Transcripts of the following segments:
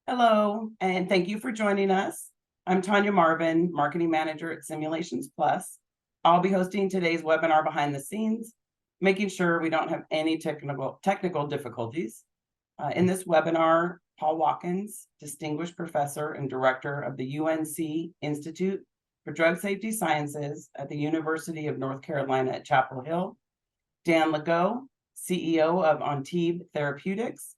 Hello, and thank you for joining us. I'm Tanya Marvin, Marketing Manager at Simulations Plus. I'll be hosting today's webinar behind the scenes, making sure we don't have any technical difficulties. In this webinar, Paul Watkins, Distinguished Professor and Director of the UNC Institute for Drug Safety Sciences at the University of North Carolina at Chapel Hill, Dan Legault, CEO of Antibes Therapeutics,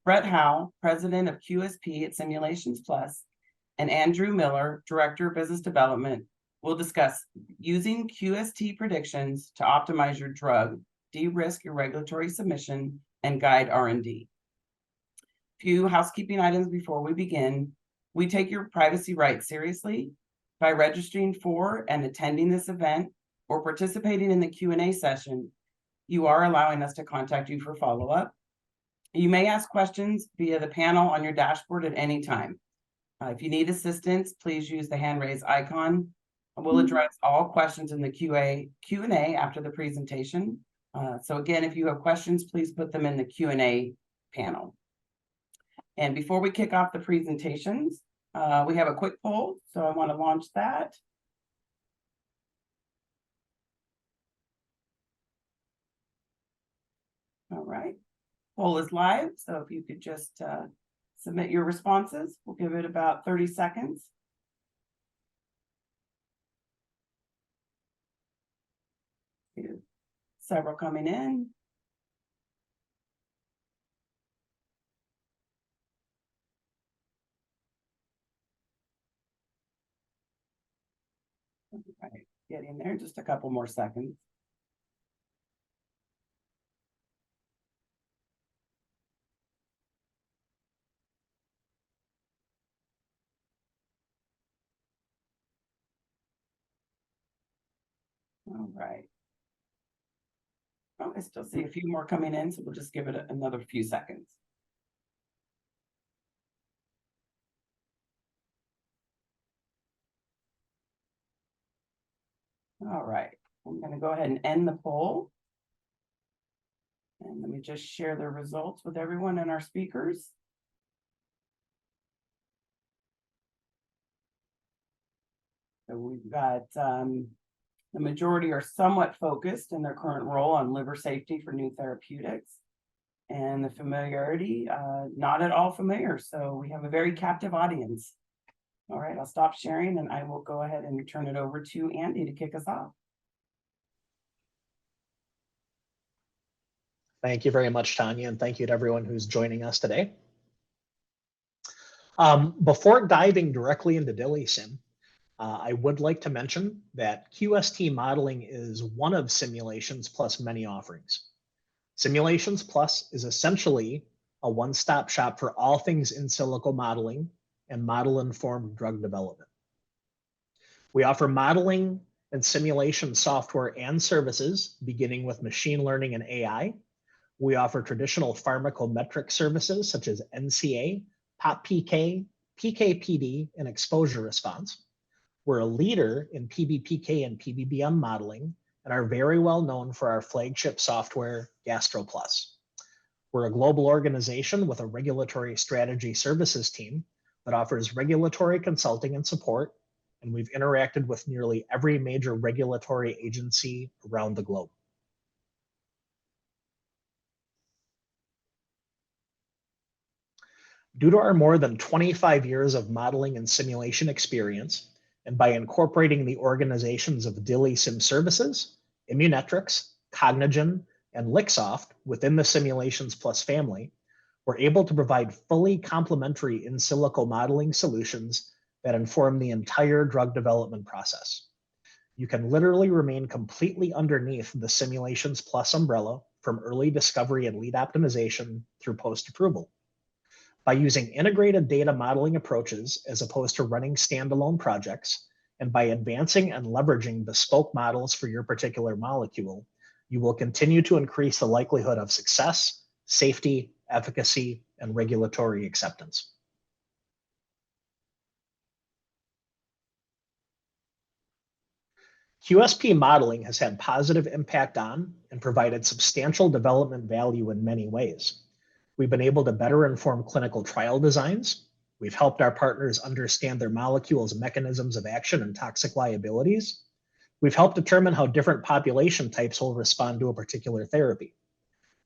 Brett Howe, President of QST at Simulations Plus, and Andrew Miller, Director of Business Development, will discuss using QST predictions to optimize your drug, de-risk your regulatory submission, and guide R&D. Few housekeeping items before we begin. We take your privacy rights seriously. By registering for and attending this event or participating in the Q&A session, you are allowing us to contact you for follow-up. You may ask questions via the panel on your dashboard at any time. If you need assistance, please use the hand raise icon. We'll address all questions in the Q&A after the presentation. So again, if you have questions, please put them in the Q&A panel. And before we kick off the presentations, we have a quick poll, so I want to launch that. All right. Poll is live, so if you could just submit your responses, we'll give it about 30 seconds. Several coming in. All right, getting there, just a couple more seconds. All right. Oh, I still see a few more coming in, so we'll just give it another few seconds. All right, I'm going to go ahead and end the poll. And let me just share the results with everyone and our speakers. So we've got the majority are somewhat focused in their current role on liver safety for new therapeutics, and the familiarity, not at all familiar. So we have a very captive audience. All right, I'll stop sharing and I will go ahead and turn it over to Andy to kick us off. Thank you very much, Tanya, and thank you to everyone who's joining us today. Before diving directly into DILIsym, I would like to mention that QST modeling is one of Simulations Plus many offerings. Simulations Plus is essentially a one-stop shop for all things in silico modeling and model-informed drug development. We offer modeling and simulation software and services, beginning with machine learning and AI. We offer traditional pharmacometric services such as NCA, POP-PK, PK/PD, and exposure response. We're a leader in PBPK and PBBM modeling and are very well known for our flagship software, GastroPlus. We're a global organization with a regulatory strategy services team that offers regulatory consulting and support, and we've interacted with nearly every major regulatory agency around the globe. Due to our more than 25 years of modeling and simulation experience, and by incorporating the organizations of DILIsym Services, Immunetrics, Cognigen, and Lixoft within the Simulations Plus family, we're able to provide fully complementary in silico modeling solutions that inform the entire drug development process. You can literally remain completely underneath the Simulations Plus umbrella from early discovery and lead optimization through post-approval. By using integrated data modeling approaches as opposed to running standalone projects, and by advancing and leveraging bespoke models for your particular molecule, you will continue to increase the likelihood of success, safety, efficacy, and regulatory acceptance. QSP modeling has had positive impact on and provided substantial development value in many ways. We've been able to better inform clinical trial designs, We've helped our partners understand their molecules' mechanisms of action and toxic liabilities. We've helped determine how different population types will respond to a particular therapy.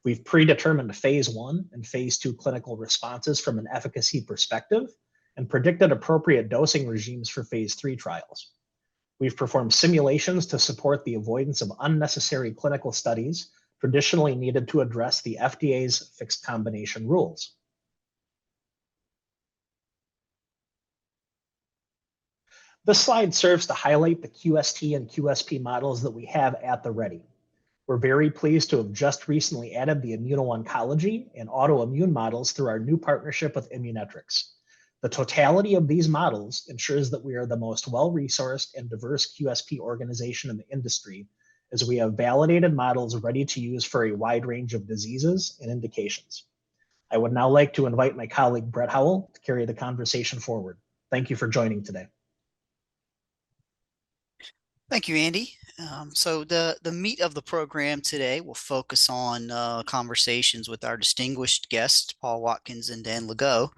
We've predetermined phase 1 and phase 2 clinical responses from an efficacy perspective and predicted appropriate dosing regimes for phase 3 trials. We've performed simulations to support the avoidance of unnecessary clinical studies traditionally needed to address the FDA's fixed combination rules. This slide serves to highlight the QST and QSP models that we have at the ready. We're very pleased to have just recently added the immuno-oncology and autoimmune models through our new partnership with Immunetrics. The totality of these models ensures that we are the most well-resourced and diverse QSP organization in the industry, as we have validated models ready to use for a wide range of diseases and indications. I would now like to invite my colleague Brett Howell to carry the conversation forward. Thank you for joining today. Thank you, Andy. So the meat of the program today will focus on conversations with our distinguished guests, Paul Watkins and Dan Legault.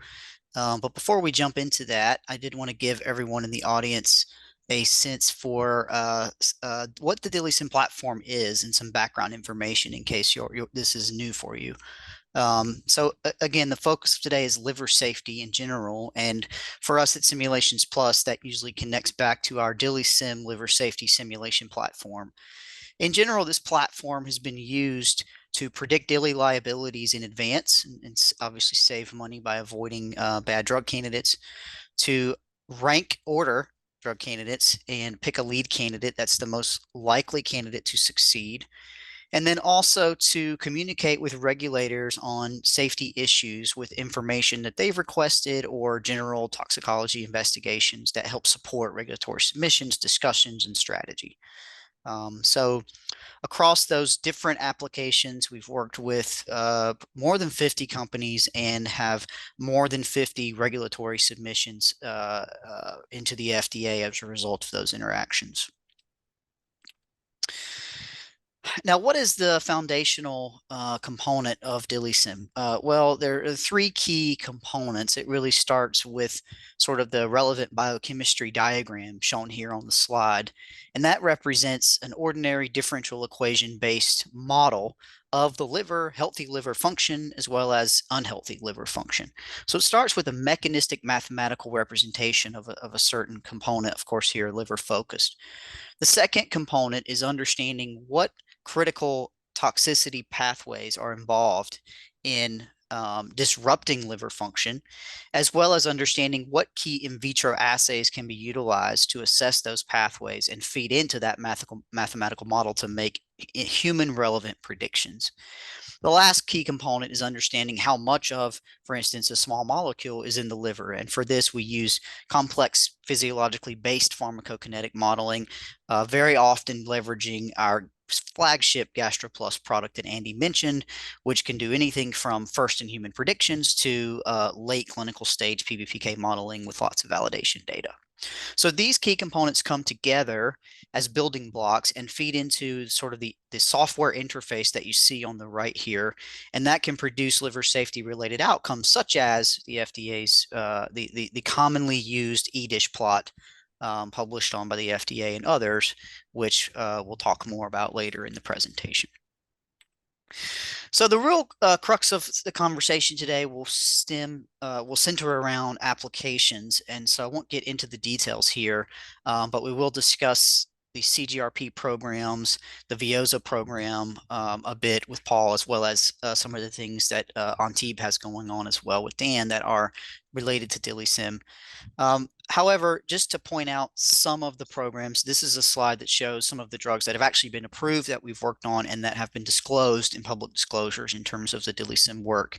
But before we jump into that, I did want to give everyone in the audience a sense for what the DILIsym platform is and some background information in case this is new for you. So again, the focus of today is liver safety in general. And for us at Simulations Plus, that usually connects back to our DILIsym liver safety simulation platform. In general, this platform has been used to predict DILI liabilities in advance and obviously save money by avoiding bad drug candidates, to rank order drug candidates and pick a lead candidate that's the most likely candidate to succeed, and then also to communicate with regulators on safety issues with information that they've requested or general toxicology investigations that help support regulatory submissions, discussions, and strategy. So across those different applications, we've worked with more than 50 companies and have more than 50 regulatory submissions into the FDA as a result of those interactions. Now, what is the foundational component of DILIsym? Well, there are three key components. It really starts with sort of the relevant biochemistry diagram shown here on the slide, and that represents an ordinary differential equation-based model of the liver, healthy liver function, as well as unhealthy liver function. So it starts with a mechanistic mathematical representation of a certain component, of course here liver focused. The second component is understanding what critical toxicity pathways are involved in disrupting liver function, as well as understanding what key in vitro assays can be utilized to assess those pathways and feed into that mathematical model to make human relevant predictions. The last key component is understanding how much of, for instance, a small molecule is in the liver. And for this, we use complex physiologically based pharmacokinetic modeling, very often leveraging our flagship GastroPlus product that Andy mentioned, which can do anything from first in human predictions to late clinical stage PBPK modeling with lots of validation data. So these key components come together as building blocks and feed into sort of the software interface that you see on the right here, and that can produce liver safety related outcomes such as the FDA's the commonly used EDISH plot published on by the FDA and others, which we'll talk more about later in the presentation. So the real crux of the conversation today will center around applications, and so I won't get into the details here, but we will discuss the CGRP programs, the VIOZA program a bit with Paul, as well as some of the things that Antib has going on as well with Dan that are related to DILIsym. However, just to point out some of the programs, this is a slide that shows some of the drugs that have actually been approved that we've worked on and that have been disclosed in public disclosures in terms of the DILIsym work.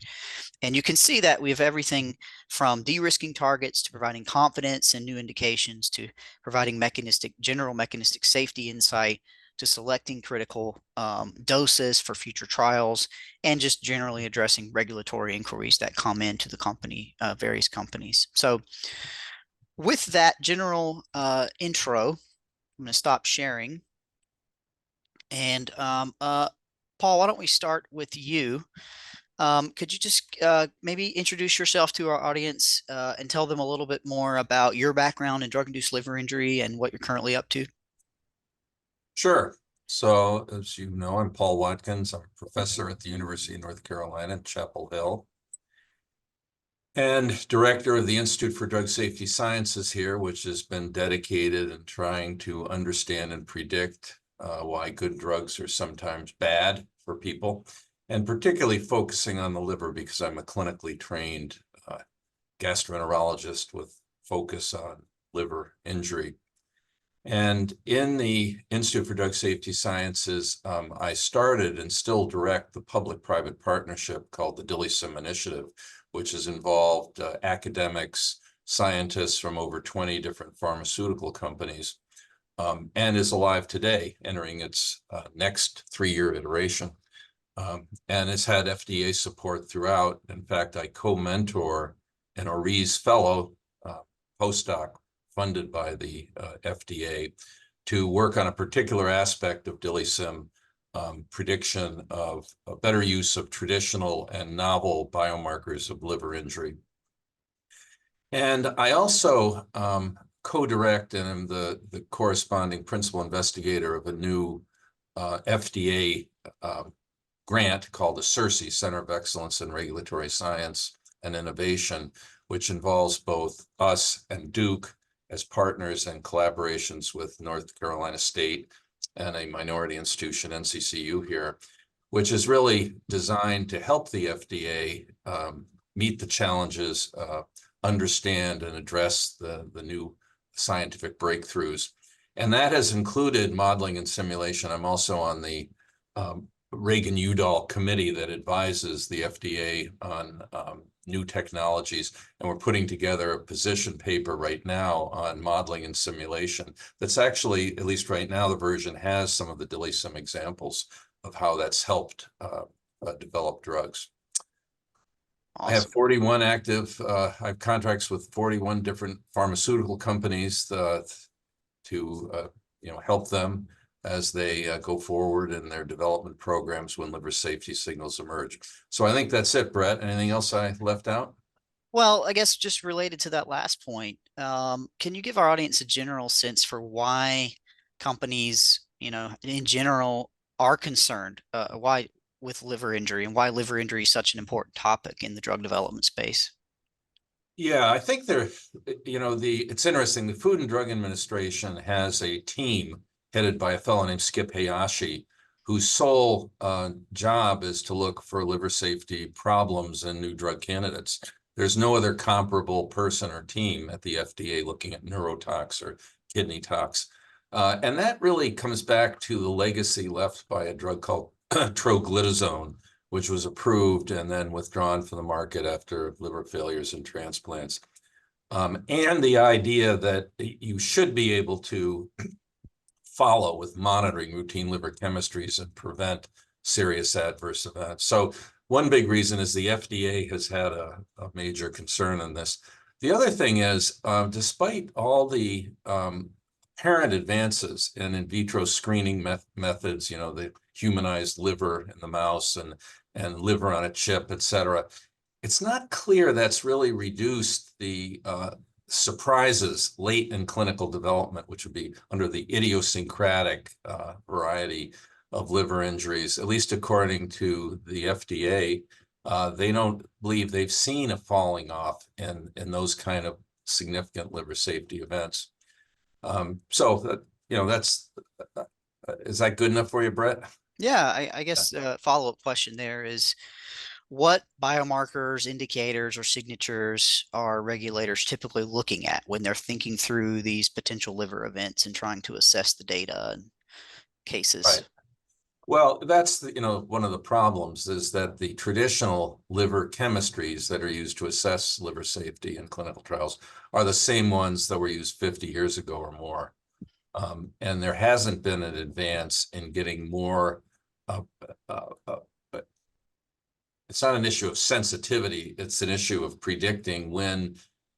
And you can see that we have everything from de-risking targets to providing confidence and new indications to providing general mechanistic safety insight to selecting critical doses for future trials, and just generally addressing regulatory inquiries that come into the company, various companies. So with that general intro, I'm going to stop sharing. And Paul, why don't we start with you? Could you just maybe introduce yourself to our audience and tell them a little bit more about your background in drug-induced liver injury and what you're currently up to? Sure. So, as you know, I'm Paul Watkins. I'm a professor at the University of North Carolina in Chapel Hill and director of the Institute for Drug Safety Sciences here, which has been dedicated in trying to understand and predict why good drugs are sometimes bad for people, and particularly focusing on the liver because I'm a clinically trained gastroenterologist with focus on liver injury. And in the Institute for Drug Safety Sciences, I started and still direct the public-private partnership called the DILIsym Initiative, which has involved academics, scientists from over 20 different pharmaceutical companies, and is alive today, entering its next 3-year iteration, and has had FDA support throughout. In fact, I co-mentor an ORIS fellow postdoc funded by the FDA to work on a particular aspect of DILIsym, prediction of a better use of traditional and novel biomarkers of liver injury. And I also co-direct and am the corresponding principal investigator of a new FDA grant called the CERSI, Center of Excellence in Regulatory Science and Innovation, which involves both us and Duke as partners and collaborations with North Carolina State and a minority institution, NCCU here, which is really designed to help the FDA meet the challenges, understand and address the new scientific breakthroughs. And that has included modeling and simulation. I'm also on the Reagan-Udall committee that advises the FDA on new technologies, and we're putting together a position paper right now on modeling and simulation that's actually, at least right now, the version has some of the DILIsym examples of how that's helped develop drugs. Awesome. I have 41 active, I have contracts with 41 different pharmaceutical companies to help them as they go forward in their development programs when liver safety signals emerge. So I think that's it, Brett. Anything else I left out? Well, I guess just related to that last point, can you give our audience a general sense for why companies, in general, are concerned, why with liver injury and why liver injury is such an important topic in the drug development space? Yeah, I think it's interesting. The Food and Drug Administration has a team headed by a fellow named Skip Hayashi, whose sole job is to look for liver safety problems in new drug candidates. There's no other comparable person or team at the FDA looking at neurotox or kidney tox. And that really comes back to the legacy left by a drug called troglitazone, which was approved and then withdrawn from the market after liver failures and transplants. And the idea that you should be able to follow with monitoring routine liver chemistries and prevent serious adverse events. So one big reason is the FDA has had a major concern in this. The other thing is, despite all the apparent advances in vitro screening methods, the humanized liver in the mouse and liver on a chip, et cetera, it's not clear that's really reduced the surprises late in clinical development, which would be under the idiosyncratic variety of liver injuries, at least according to the FDA. They don't believe they've seen a falling off in those kind of significant liver safety events. So that's is that good enough for you, Brett? Yeah, I guess a follow-up question there is, what biomarkers, indicators, or signatures are regulators typically looking at when they're thinking through these potential liver events and trying to assess the data and cases? Right. Well, that's one of the problems is that the traditional liver chemistries that are used to assess liver safety in clinical trials are the same ones that were used 50 years ago or more. And there hasn't been an advance in getting more it's not an issue of sensitivity. It's an issue of predicting when,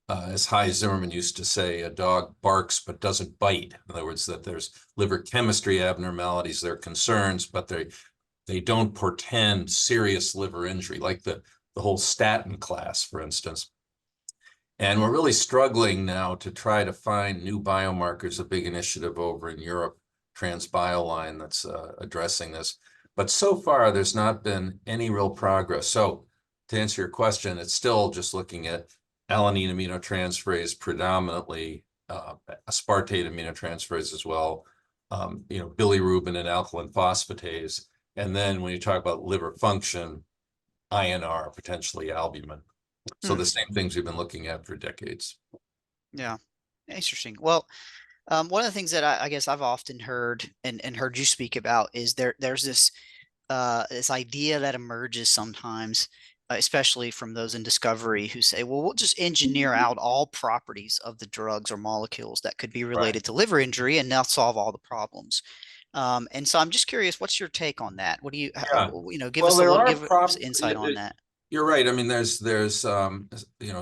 as Hy Zimmerman used to say, a dog barks but doesn't bite. In other words, that there's liver chemistry abnormalities, there are concerns, but they don't portend serious liver injury, like the whole statin class, for instance. And we're really struggling now to try to find new biomarkers, a big initiative over in Europe, TransBioline, that's addressing this. But so far, there's not been any real progress. So to answer your question, it's still just looking at alanine aminotransferase predominantly, aspartate aminotransferase as well, bilirubin and alkaline phosphatase. And then when you talk about liver function, INR, potentially albumin. So the same things we've been looking at for decades. Yeah, interesting. Well, one of the things that I guess I've often heard and heard you speak about is there's this this idea that emerges sometimes, especially from those in discovery who say, well, we'll just engineer out all properties of the drugs or molecules that could be related to liver injury and now solve all the problems. And so I'm just curious, what's your take on that? What do you, give us a little, give us insight on that. You're right. I mean, there's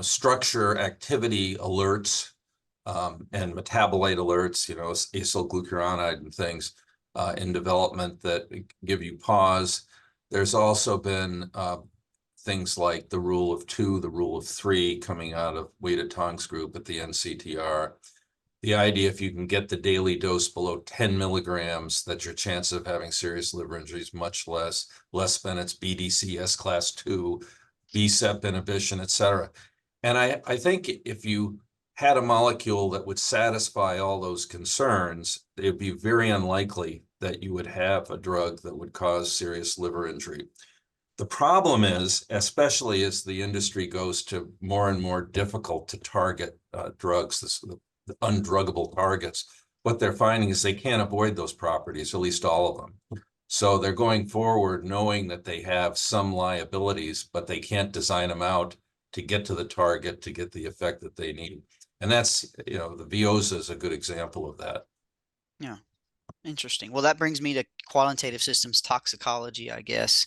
structure activity alerts and metabolite alerts, acyl glucuronide and things in development that give you pause. There's also been things like the rule of 2, the rule of 3 coming out of Wade Tong's group at the NCTR. The idea, if you can get the daily dose below 10 milligrams, that your chance of having serious liver injury is much less than its BDCS class 2, BSEP inhibition, et cetera. And I think if you had a molecule that would satisfy all those concerns, it would be very unlikely that you would have a drug that would cause serious liver injury. The problem is, especially as the industry goes to more and more difficult to target drugs, the undruggable targets, what they're finding is they can't avoid those properties, at least all of them. So they're going forward knowing that they have some liabilities, but they can't design them out to get to the target, to get the effect that they need. And that's, the Veoza is a good example of that. Yeah, interesting. Well, that brings me to quantitative systems toxicology, I guess.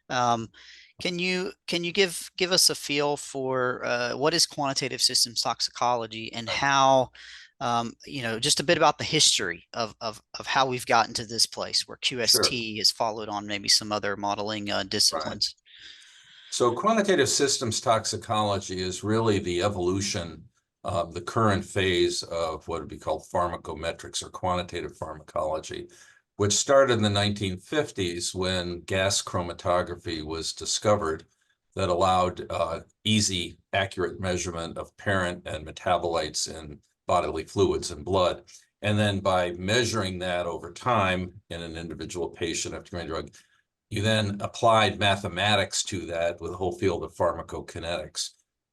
Can you give us a feel for what is quantitative systems toxicology and how, just a bit about the history of how we've gotten to this place where QST has followed on maybe some other modeling disciplines. Right. So quantitative systems toxicology is really the evolution of the current phase of what would be called pharmacometrics or quantitative pharmacology, which started in the 1950s when gas chromatography was discovered that allowed easy, accurate measurement of parent and metabolites in bodily fluids and blood. And then by measuring that over time in an individual patient after a drug, you then applied mathematics to that with a whole field of pharmacokinetics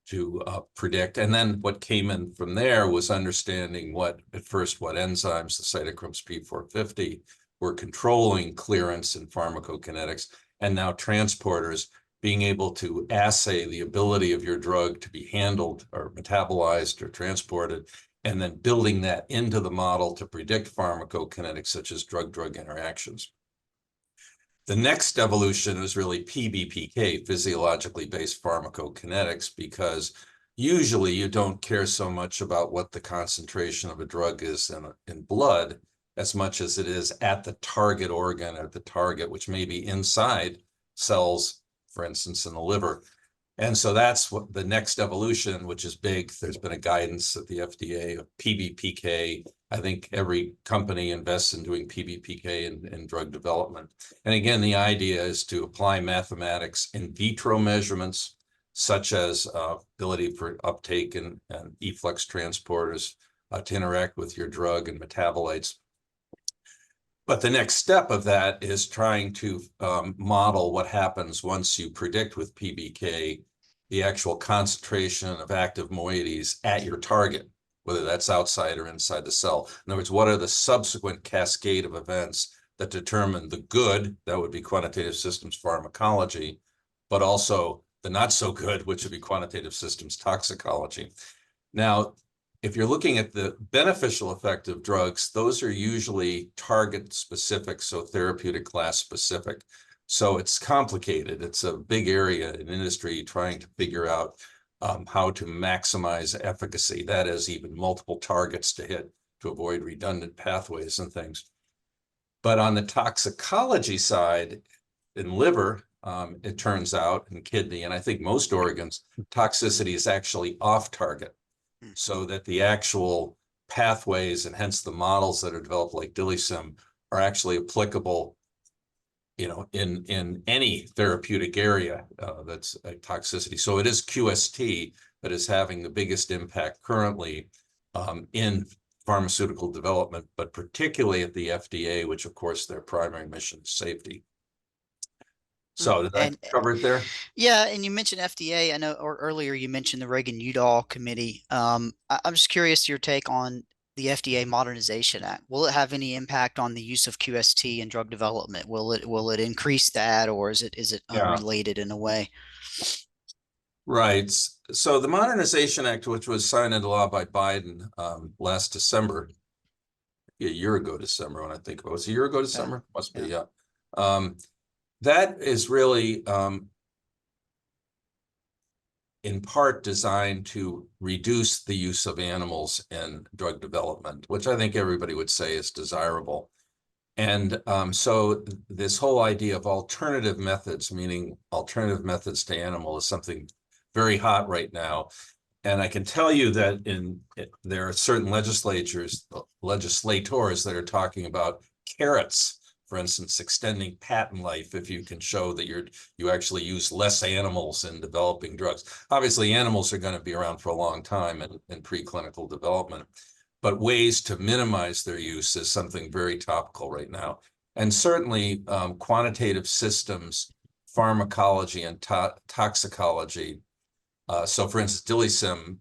to predict. And then what came in from there was understanding what enzymes, the cytochromes P450, were controlling clearance in pharmacokinetics, and now transporters being able to assay the ability of your drug to be handled or metabolized or transported, and then building that into the model to predict pharmacokinetics such as drug-drug interactions. The next evolution is really PBPK, physiologically based pharmacokinetics, because usually you don't care so much about what the concentration of a drug is in blood as much as it is at the target organ, at the target, which may be inside cells, for instance, in the liver. And so that's what the next evolution, which is big. There's been a guidance at the FDA of PBPK. I think every company invests in doing PBPK in drug development. And again, the idea is to apply mathematics in vitro measurements, such as ability for uptake and efflux transporters to interact with your drug and metabolites. But the next step of that is trying to model what happens once you predict with PBK the actual concentration of active moieties at your target, whether that's outside or inside the cell. In other words, what are the subsequent cascade of events that determine the good, that would be quantitative systems pharmacology, but also the not so good, which would be quantitative systems toxicology. Now, if you're looking at the beneficial effect of drugs, those are usually target specific, so therapeutic class specific. So it's complicated. It's a big area in industry trying to figure out how to maximize efficacy. That is, even multiple targets to hit to avoid redundant pathways and things. But on the toxicology side, in liver, it turns out, and kidney, and I think most organs, toxicity is actually off target. So that the actual pathways and hence the models that are developed like DILIsym are actually applicable, in any therapeutic area that's a toxicity. So it is QST that is having the biggest impact currently in pharmaceutical development, but particularly at the FDA, which of course their primary mission is safety. So did I cover it there? Yeah, and you mentioned FDA. I know, or earlier you mentioned the Reagan-Udall Committee. I'm just curious your take on the FDA Modernization Act. Will it have any impact on the use of QST in drug development? Will it increase that, or is it unrelated in a way? Right. So the Modernization Act, which was signed into law by Biden last December, a year ago December, when I think about it, was a year ago December? Yeah. Must be, yeah. That is really in part designed to reduce the use of animals in drug development, which I think everybody would say is desirable. And so this whole idea of alternative methods, meaning alternative methods to animal, is something very hot right now. And I can tell you that there are certain legislators that are talking about carrots, for instance, extending patent life if you can show that you actually use less animals in developing drugs. Obviously, animals are going to be around for a long time in preclinical development, but ways to minimize their use is something very topical right now. And certainly quantitative systems, pharmacology, and toxicology. So for instance, DILIsym,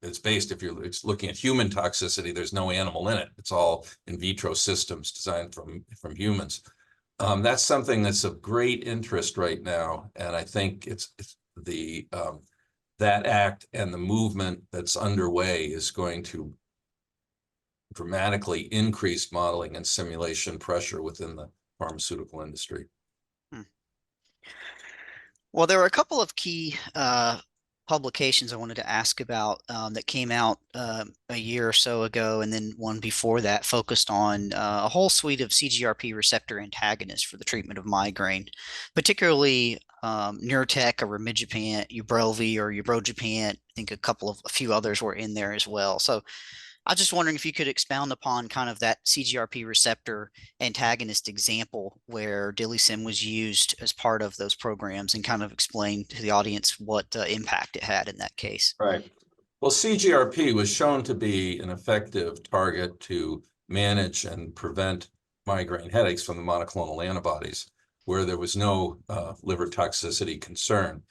it's based, it's looking at human toxicity, there's no animal in it. It's all in vitro systems designed from humans. That's something that's of great interest right now. And I think it's that act and the movement that's underway is going to dramatically increase modeling and simulation pressure within the pharmaceutical industry. Well, there were a couple of key publications I wanted to ask about that came out a year or so ago, and then one before that focused on a whole suite of CGRP receptor antagonists for the treatment of migraine, particularly Nurtec or rimegepant, Ubrelvy or ubrogepant. I think a few others were in there as well. So I was just wondering if you could expound upon kind of that CGRP receptor antagonist example where DILIsym was used as part of those programs, and kind of explain to the audience what impact it had in that case. Right. Well, CGRP was shown to be an effective target to manage and prevent migraine headaches from the monoclonal antibodies, where there was no liver toxicity concern.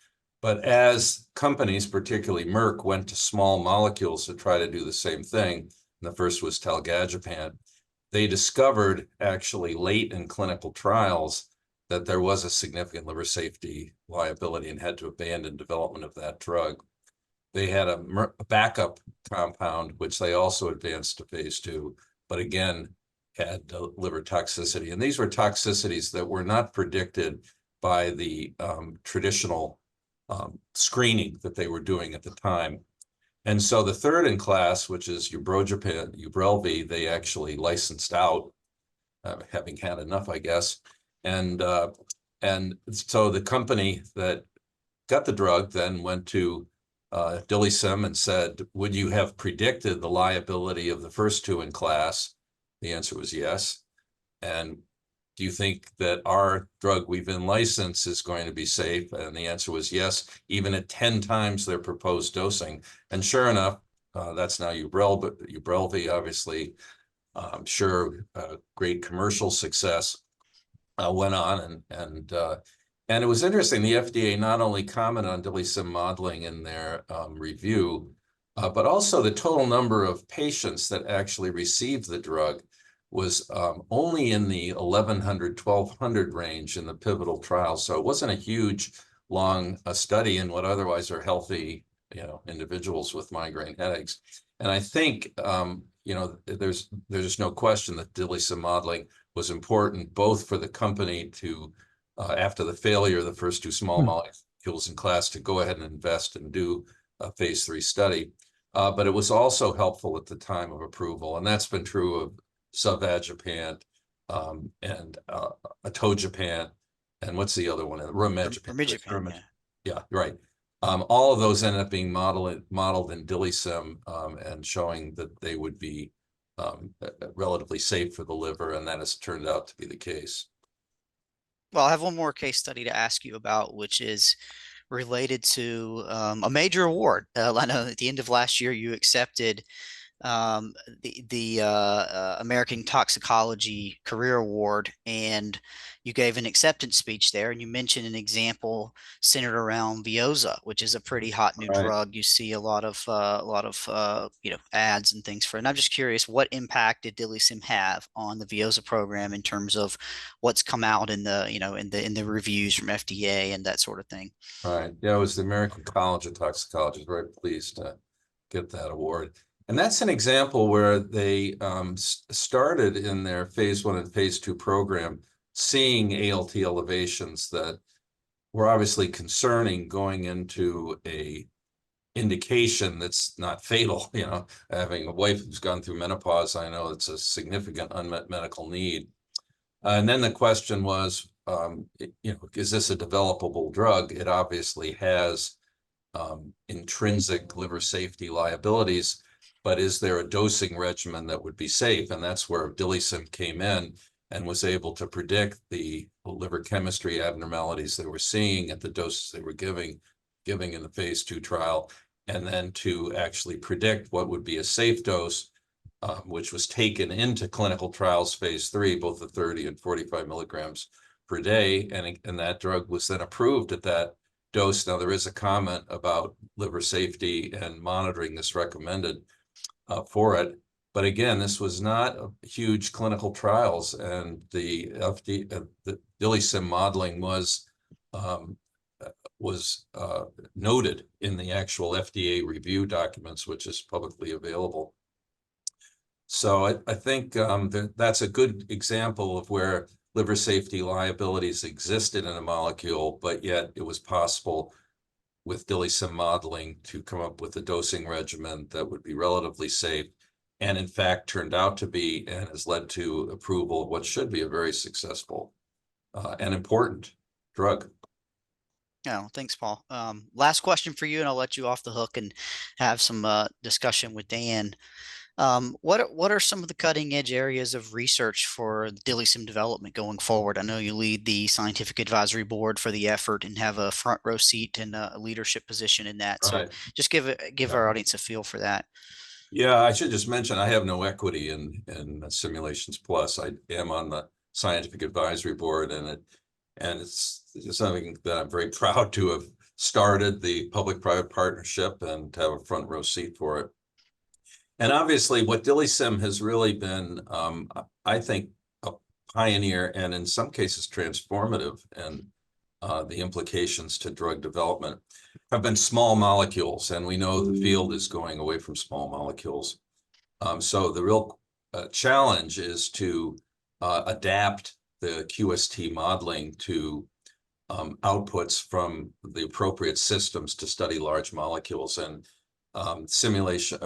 But as companies, particularly Merck, went to small molecules to try to do the same thing, and the first was talgagepant, they discovered actually late in clinical trials that there was a significant liver safety liability and had to abandon development of that drug. They had a backup compound, which they also advanced to phase 2, but again, had liver toxicity. And these were toxicities that were not predicted by the traditional screening that they were doing at the time. And so the third in class, which is Ubrelvy, they actually licensed out, having had enough, I guess. And so the company that got the drug then went to DILIsym and said, would you have predicted the liability of the first two in class? The answer was yes. And do you think that our drug we've been licensed is going to be safe? And the answer was yes, even at 10 times their proposed dosing. And sure enough, that's now Ubrelvy, obviously, I'm sure great commercial success went on. And it was interesting, the FDA not only commented on DILIsym modeling in their review, but also the total number of patients that actually received the drug was only in the 1,100, 1,200 range in the pivotal trial. So it wasn't a huge, long study in what otherwise are healthy, individuals with migraine headaches. And I think, there's just no question that DILIsym modeling was important both for the company to, after the failure of the first two small molecules in class, to go ahead and invest and do a phase 3 study. But it was also helpful at the time of approval. And that's been true of Zavagepant, and atogepant, and what's the other one? Rimegepant, yeah. Yeah, right. All of those ended up being modeled in DILIsym, and showing that they would be relatively safe for the liver, and that has turned out to be the case. Well, I have one more case study to ask you about, which is related to a major award. I know at the end of last year you accepted the American Toxicology Career Award, and you gave an acceptance speech there, and you mentioned an example centered around Veoza, which is a pretty hot new drug. You see a lot of ads and things for it. And I'm just curious, what impact did DILIsym have on the Veoza program in terms of what's come out in the in the reviews from FDA and that sort of thing? Right. Yeah, it was the American College of Toxicology. Very pleased to get that award. And that's an example where they started in their phase 1 and phase 2 program, seeing ALT elevations that were obviously concerning going into a indication that's not fatal. You know, having a wife who's gone through menopause, I know it's a significant unmet medical need. And then the question was, is this a developable drug? It obviously has intrinsic liver safety liabilities, but is there a dosing regimen that would be safe? And that's where DILIsym came in and was able to predict the liver chemistry abnormalities they were seeing at the doses they were giving in the phase 2 trial, and then to actually predict what would be a safe dose, which was taken into clinical trials phase 3, both the 30 and 45 milligrams per day. And that drug was then approved at that dose. Now, there is a comment about liver safety and monitoring this recommended for it. But again, this was not huge clinical trials, and the DILIsym modeling was noted in the actual FDA review documents, which is publicly available. So I think that's a good example of where liver safety liabilities existed in a molecule, but yet it was possible with DILIsym modeling to come up with a dosing regimen that would be relatively safe, and in fact turned out to be, and has led to approval of what should be a very successful and important drug. Yeah, thanks, Paul. Last question for you, and I'll let you off the hook and have some discussion with Dan. What are some of the cutting edge areas of research for DILIsym development going forward? I know you lead the scientific advisory board for the effort and have a front row seat and a leadership position in that. So just give our audience a feel for that. Yeah, I should just mention I have no equity in Simulations Plus. I am on the scientific advisory board, and it's something that I'm very proud to have started, the public-private partnership, and to have a front row seat for it. And obviously what DILIsym has really been, I think, a pioneer, and in some cases transformative, and the implications to drug development have been small molecules, and we know the field is going away from small molecules. So the real challenge is to adapt the QST modeling to outputs from the appropriate systems to study large molecules, and simulation,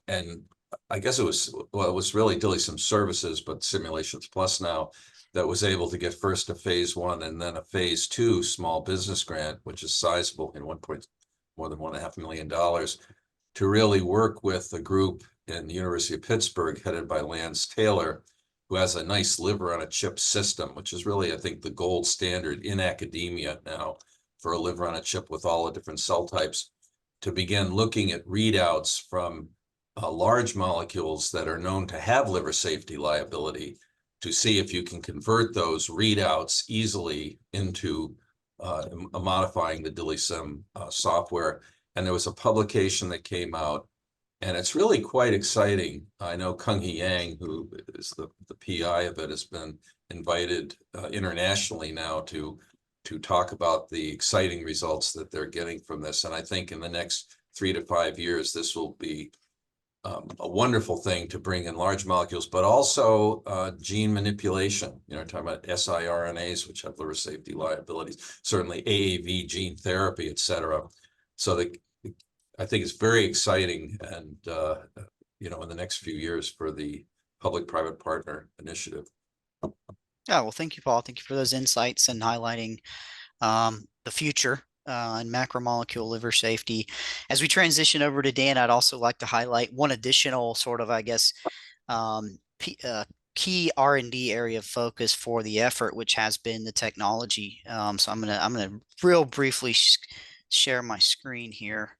and I guess it was really DILIsym Services, but Simulations Plus now, that was able to get first a phase 1 and then a phase 2 small business grant, which is sizable, in more than $1.5 million, to really work with a group in the University of Pittsburgh headed by Lance Taylor, who has a nice liver on a chip system, which is really, I think, the gold standard in academia now for a liver on a chip with all the different cell types, to begin looking at readouts from large molecules that are known to have liver safety liability, to see if you can convert those readouts easily into modifying the DILIsym software. And there was a publication that came out, and it's really quite exciting. I know Kung-Hee Yang, who is the PI of it, has been invited internationally now to talk about the exciting results that they're getting from this. And I think in the next 3 to 5 years, this will be a wonderful thing to bring in large molecules, but also gene manipulation. You know, talking about siRNAs, which have liver safety liabilities, certainly AAV gene therapy, et cetera. So I think it's very exciting, and in the next few years for the public-private partner initiative. Yeah, well, thank you, Paul. Thank you for those insights and highlighting the future in macromolecule liver safety. As we transition over to Dan, I'd also like to highlight one additional sort of, I guess, key R&D area of focus for the effort, which has been the technology. So I'm gonna real briefly share my screen here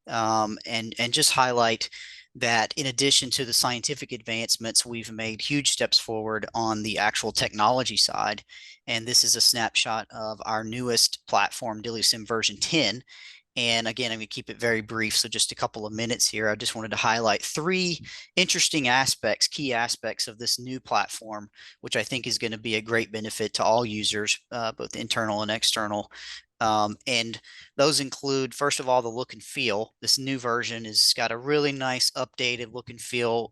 and just highlight that in addition to the scientific advancements, we've made huge steps forward on the actual technology side. And this is a snapshot of our newest platform, DILIsym version 10. And again, I'm going to keep it very brief, so just a couple of minutes here. I just wanted to highlight three interesting aspects, key aspects of this new platform, which I think is going to be a great benefit to all users, both internal and external. And those include, first of all, the look and feel. This new version has got a really nice updated look and feel.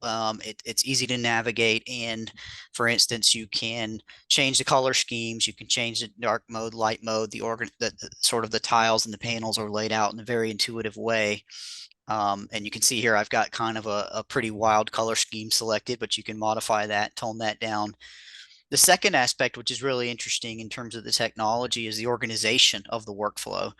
It's easy to navigate. And for instance, you can change the color schemes. You can change the dark mode, light mode, the sort of the tiles and the panels are laid out in a very intuitive way. And you can see here, I've got kind of a pretty wild color scheme selected, but you can modify that, tone that down. The second aspect, which is really interesting in terms of the technology, is the organization of the workflow.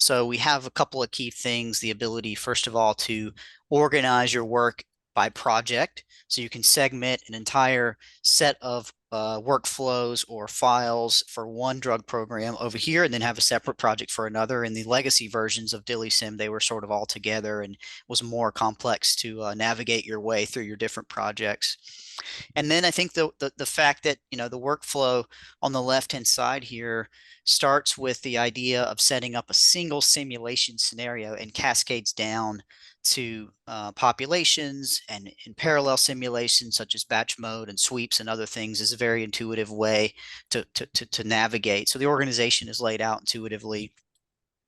So we have a couple of key things, the ability, first of all, to organize your work by project. So you can segment an entire set of workflows or files for one drug program over here, and then have a separate project for another. In the legacy versions of DILIsym, they were sort of all together and was more complex to navigate your way through your different projects. And then I think the fact that, you know, the workflow on the left-hand side here starts with the idea of setting up a single simulation scenario and cascades down to populations and in parallel simulations such as batch mode and sweeps and other things is a very intuitive way to navigate. So the organization is laid out intuitively,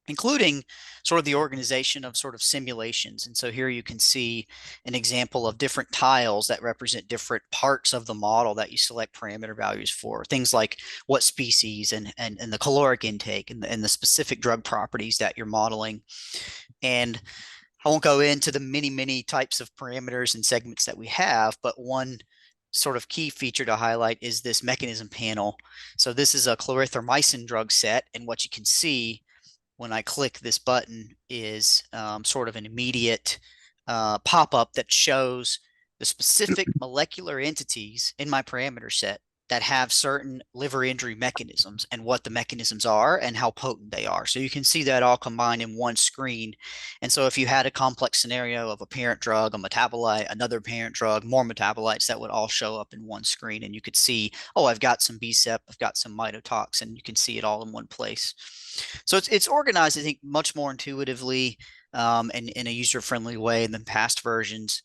including sort of the organization of sort of simulations. And so here you can see an example of different tiles that represent different parts of the model that you select parameter values for. Things like what species and the caloric intake and the specific drug properties that you're modeling. And I won't go into the many types of parameters and segments that we have, but one sort of key feature to highlight is this mechanism panel. So this is a clarithromycin drug set, and what you can see when I click this button is sort of an immediate pop-up that shows the specific molecular entities in my parameter set that have certain liver injury mechanisms and what the mechanisms are and how potent they are. So you can see that all combined in one screen. And so if you had a complex scenario of a parent drug, a metabolite, another parent drug, more metabolites, that would all show up in one screen. And you could see, oh, I've got some BSEP, I've got some mitotox, and you can see it all in one place. So it's organized, I think, much more intuitively and in a user-friendly way than past versions.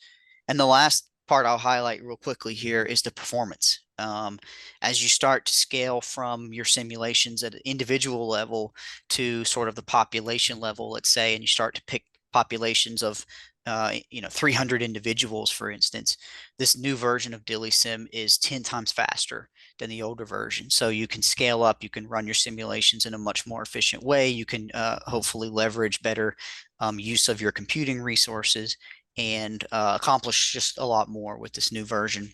And the last part I'll highlight real quickly here is the performance. As you start to scale from your simulations at an individual level to sort of the population level, let's say, and you start to pick populations of 300 individuals, for instance, this new version of DILIsym is 10 times faster than the older version. So you can scale up, you can run your simulations in a much more efficient way. You can hopefully leverage better use of your computing resources and accomplish just a lot more with this new version.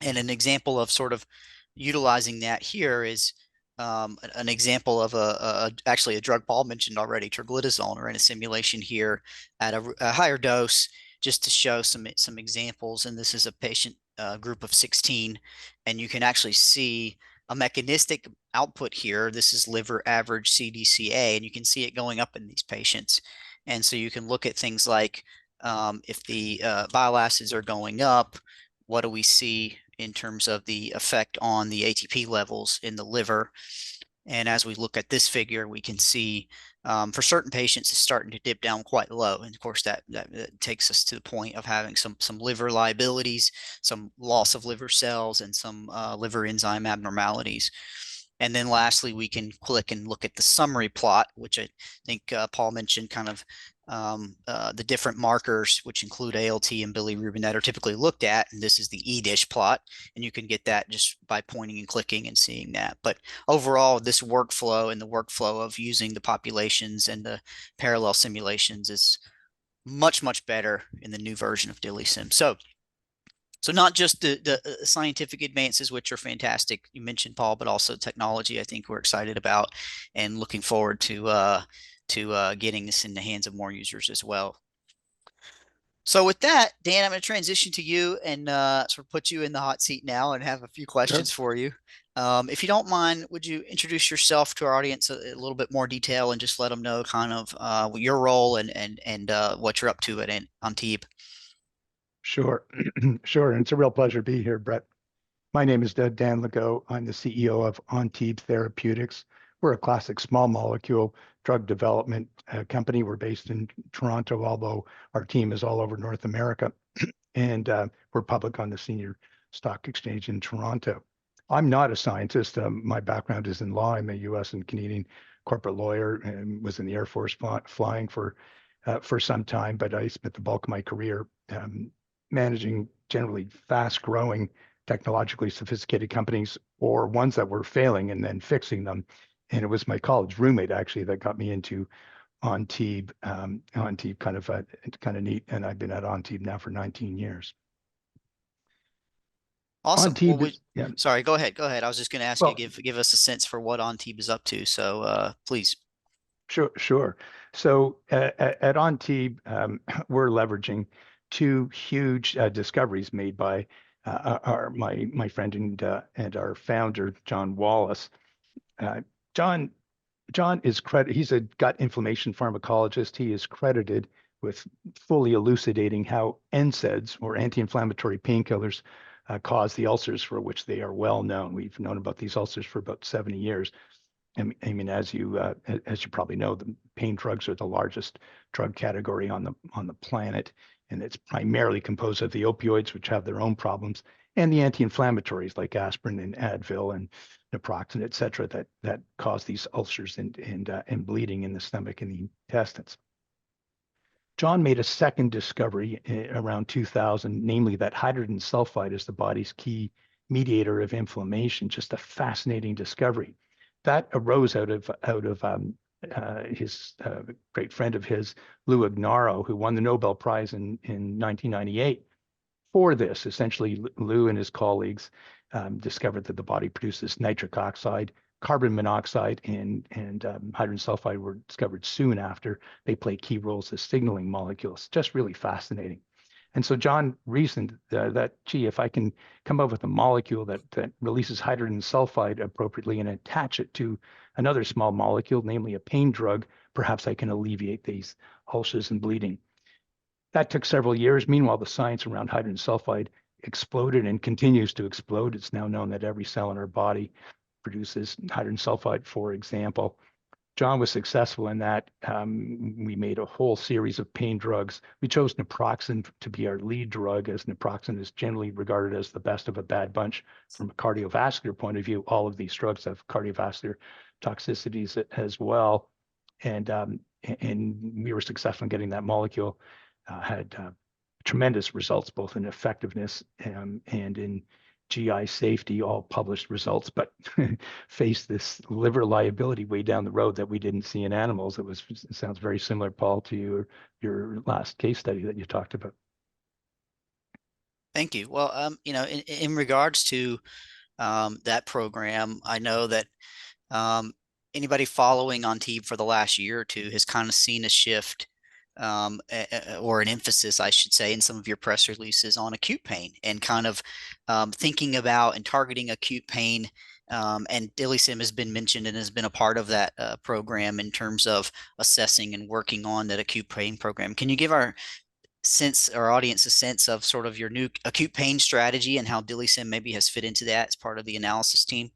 And an example of sort of utilizing that here is an example of actually a drug Paul mentioned already, triglycerin, or in a simulation here at a higher dose, just to show some examples. And this is a patient group of 16, and you can actually see a mechanistic output here. This is liver average CDCA, and you can see it going up in these patients. And so you can look at things like if the bile acids are going up, what do we see in terms of the effect on the ATP levels in the liver? And as we look at this figure, we can see for certain patients it's starting to dip down quite low. And of course, that takes us to the point of having some liver liabilities, some loss of liver cells, and some liver enzyme abnormalities. And then lastly, we can click and look at the summary plot, which I think Paul mentioned, kind of the different markers, which include ALT and bilirubin, that are typically looked at. And this is the eDish plot. And you can get that just by pointing and clicking and seeing that. But overall, this workflow and the workflow of using the populations and the parallel simulations is much better in the new version of DILIsym. So So not just the scientific advances, which are fantastic. You mentioned Paul, but also technology. I think we're excited about and looking forward to getting this in the hands of more users as well. So with that, Dan, I'm going to transition to you and sort of put you in the hot seat now and have a few questions for you. If you don't mind, would you introduce yourself to our audience a little bit more detail and just let them know kind of your role and what you're up to at Antibes? Sure, sure. And it's a real pleasure to be here, Brett. My name is Dan Legault. I'm the CEO of Antibes Therapeutics. We're a classic small molecule drug development company. We're based in Toronto, although our team is all over North America. And we're public on the senior stock exchange in Toronto. I'm not a scientist. My background is in law. I'm a US and Canadian corporate lawyer and was in the Air Force flying for some time, but I spent the bulk of my career managing generally fast-growing, technologically sophisticated companies or ones that were failing and then fixing them. And it was my college roommate actually that got me into Antibes. Antibes kind of neat, and I've been at Antibes now for 19 years. Awesome. Antibes, yeah. Sorry, go ahead. Go ahead. I was just going to ask Well, you, give us a sense for what Antibes is up to. So please. Sure. So at Antibes, we're leveraging two huge discoveries made by my friend and our founder, John Wallace. John is he's a gut inflammation pharmacologist. He is credited with fully elucidating how NSAIDs, or anti-inflammatory painkillers, cause the ulcers for which they are well known. We've known about these ulcers for about 70 years. I mean, as you probably know, the pain drugs are the largest drug category on the planet, and it's primarily composed of the opioids, which have their own problems, and the anti-inflammatories like aspirin and Advil and naproxen, et cetera, that cause these ulcers and bleeding in the stomach and the intestines. John made a second discovery around 2000, namely that hydrogen sulfide is the body's key mediator of inflammation. Just a fascinating discovery. That arose out of his great friend of his, Lou Ignarro, who won the Nobel Prize in 1998 for this. Essentially, Lou and his colleagues discovered that the body produces nitric oxide, carbon monoxide, and hydrogen sulfide were discovered soon after. They play key roles as signaling molecules. Just really fascinating. And so John reasoned that, gee, if I can come up with a molecule that releases hydrogen sulfide appropriately and attach it to another small molecule, namely a pain drug, perhaps I can alleviate these ulcers and bleeding. That took several years. Meanwhile, the science around hydrogen sulfide exploded and continues to explode. It's now known that every cell in our body produces hydrogen sulfide, for example. John was successful in that. We made a whole series of pain drugs. We chose naproxen to be our lead drug, as naproxen is generally regarded as the best of a bad bunch from a cardiovascular point of view. All of these drugs have cardiovascular toxicities as well. And we were successful in getting that molecule, had tremendous results, both in effectiveness and in GI safety, all published results, but face this liver liability way down the road that we didn't see in animals. It sounds very similar, Paul, to your last case study that you talked about. Thank you. Well, in regards to that program, I know that anybody following Antibes for the last year or two has kind of seen a shift or an emphasis, I should say, in some of your press releases on acute pain and kind of thinking about and targeting acute pain. And DILIsym has been mentioned and has been a part of that program in terms of assessing and working on that acute pain program. Can you give our audience a sense of sort of your new acute pain strategy and how DILIsym maybe has fit into that as part of the analysis team?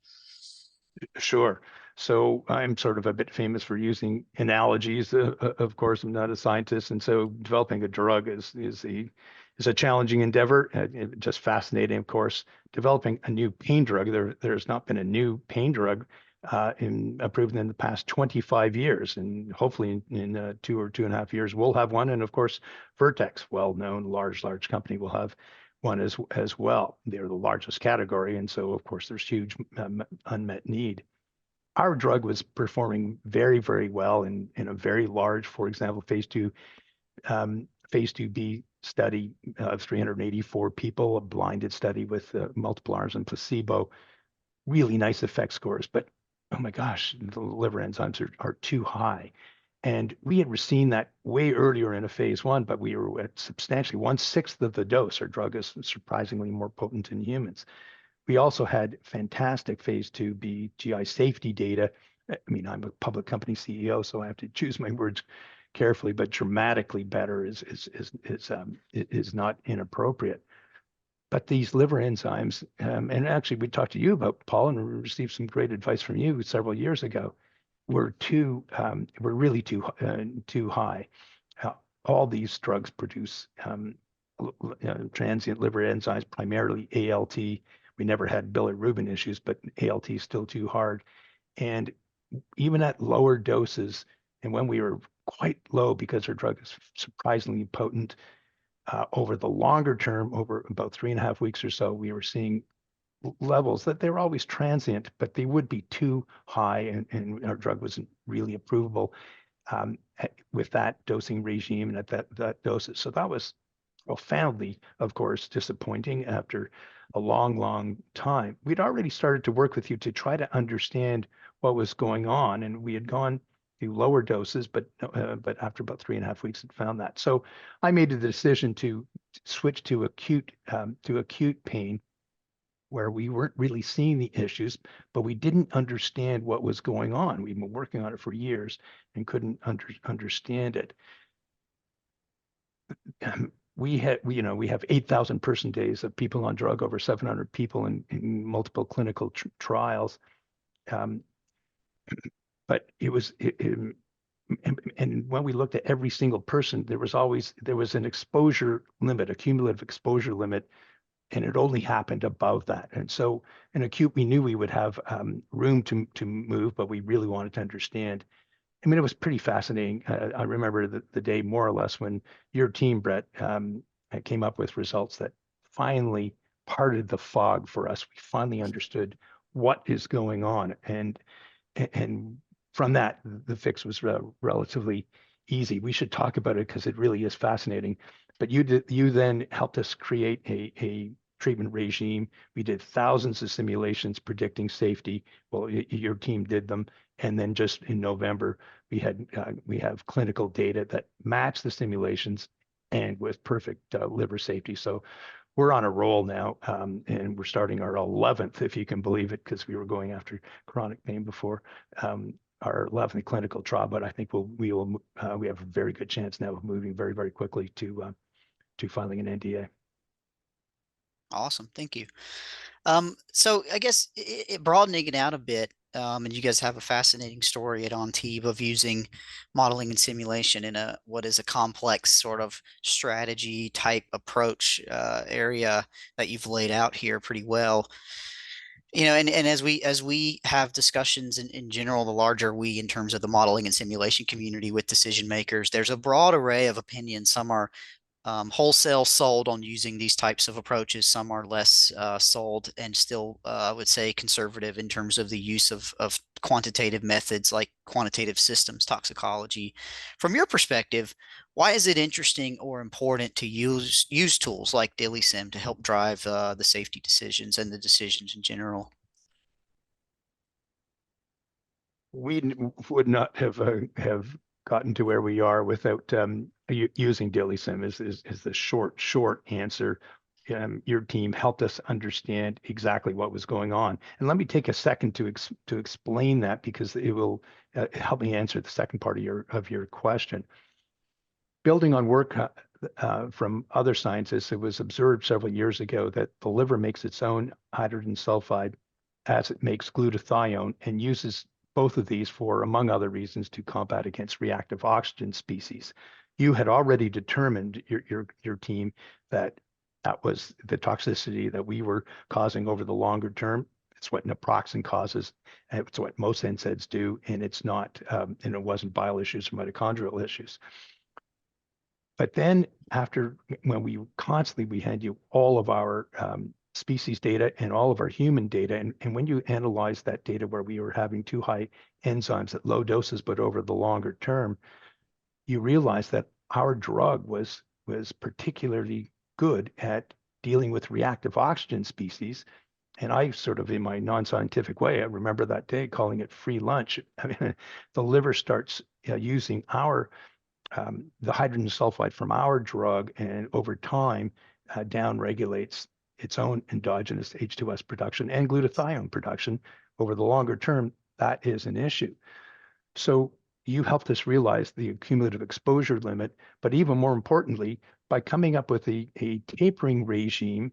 Sure. So I'm sort of a bit famous for using analogies. Of course, I'm not a scientist, and so developing a drug is a challenging endeavor. Just fascinating, of course. Developing a new pain drug, there's not been a new pain drug approved in the past 25 years, and hopefully in 2 or 2.5 years we'll have one. And of course, Vertex, well-known large company, will have one as well. They're the largest category, and so of course there's huge unmet need. Our drug was performing very, very well in a very large, for example, phase 2B study of 384 people, a blinded study with multiple arms and placebo, really nice effect scores, but oh my gosh, the liver enzymes are too high. And we had seen that way earlier in a phase 1, but we were at substantially 1/6 of the dose. Our drug is surprisingly more potent in humans. We also had fantastic phase 2b GI safety data. I mean, I'm a public company CEO, so I have to choose my words carefully, but dramatically better is not inappropriate. But these liver enzymes, and actually we talked to you about, Paul, and we received some great advice from you several years ago, were really too high. All these drugs produce transient liver enzymes, primarily ALT. We never had bilirubin issues, but ALT is still too hard. And even at lower doses, and when we were quite low because our drug is surprisingly potent, over the longer term, over about 3.5 weeks or so, we were seeing levels that they were always transient, but they would be too high, and our drug wasn't really approvable with that dosing regime and at that doses. So that was profoundly, of course, disappointing after a long time. We'd already started to work with you to try to understand what was going on, and we had gone to lower doses, but after about 3.5 weeks, had found that. So I made the decision to switch to acute pain, where we weren't really seeing the issues, but we didn't understand what was going on. We've been working on it for years and couldn't understand it. We have 8,000 person days of people on drug, over 700 people in multiple clinical trials. But and when we looked at every single person, there was an exposure limit, a cumulative exposure limit, and it only happened above that. And so in acute, we knew we would have room to move, but we really wanted to understand. I mean, it was pretty fascinating. I remember the day more or less when your team, Brett, came up with results that finally parted the fog for us. We finally understood what is going on. And from that, the fix was relatively easy. We should talk about it because it really is fascinating. But you then helped us create a treatment regime. We did thousands of simulations predicting safety. Well, your team did them. And then just in November, we have clinical data that match the simulations and with perfect liver safety. So we're on a roll now, and we're starting our 11th, if you can believe it, because we were going after chronic pain before, our 11th clinical trial. But I think we have a very good chance now of moving very, very quickly to filing an NDA. Awesome. Thank you. So I guess broadening it out a bit, and you guys have a fascinating story at OnTeeb of using modeling and simulation in what is a complex sort of strategy type approach area that you've laid out here pretty well. And as we have discussions in general, the larger we in terms of the modeling and simulation community with decision makers, there's a broad array of opinions. Some are wholesale sold on using these types of approaches. Some are less sold and still, I would say, conservative in terms of the use of quantitative methods like quantitative systems toxicology. From your perspective, why is it interesting or important to use tools like DILIsym to help drive the safety decisions and the decisions in general? We would not have gotten to where we are without using DILIsym. Is the short answer. Your team helped us understand exactly what was going on. And let me take a second to explain that, because it will help me answer the second part of your question. Building on work from other scientists, it was observed several years ago that the liver makes its own hydrogen sulfide as it makes glutathione, and uses both of these for, among other reasons, to combat against reactive oxygen species. You had already determined, your team, that was the toxicity that we were causing over the longer term. It's what naproxen causes, and it's what most NSAIDs do, and it's not, and it wasn't bile issues or mitochondrial issues. But then when we hand you all of our species data and all of our human data, and when you analyze that data where we were having too high enzymes at low doses, but over the longer term, you realize that our drug was was particularly good at dealing with reactive oxygen species. And I sort of, in my non-scientific way, I remember that day calling it free lunch. I mean, the liver starts using the hydrogen sulfide from our drug, and over time down regulates its own endogenous H2S production and glutathione production. Over the longer term, that is an issue. So you helped us realize the cumulative exposure limit, but even more importantly, by coming up with a tapering regime,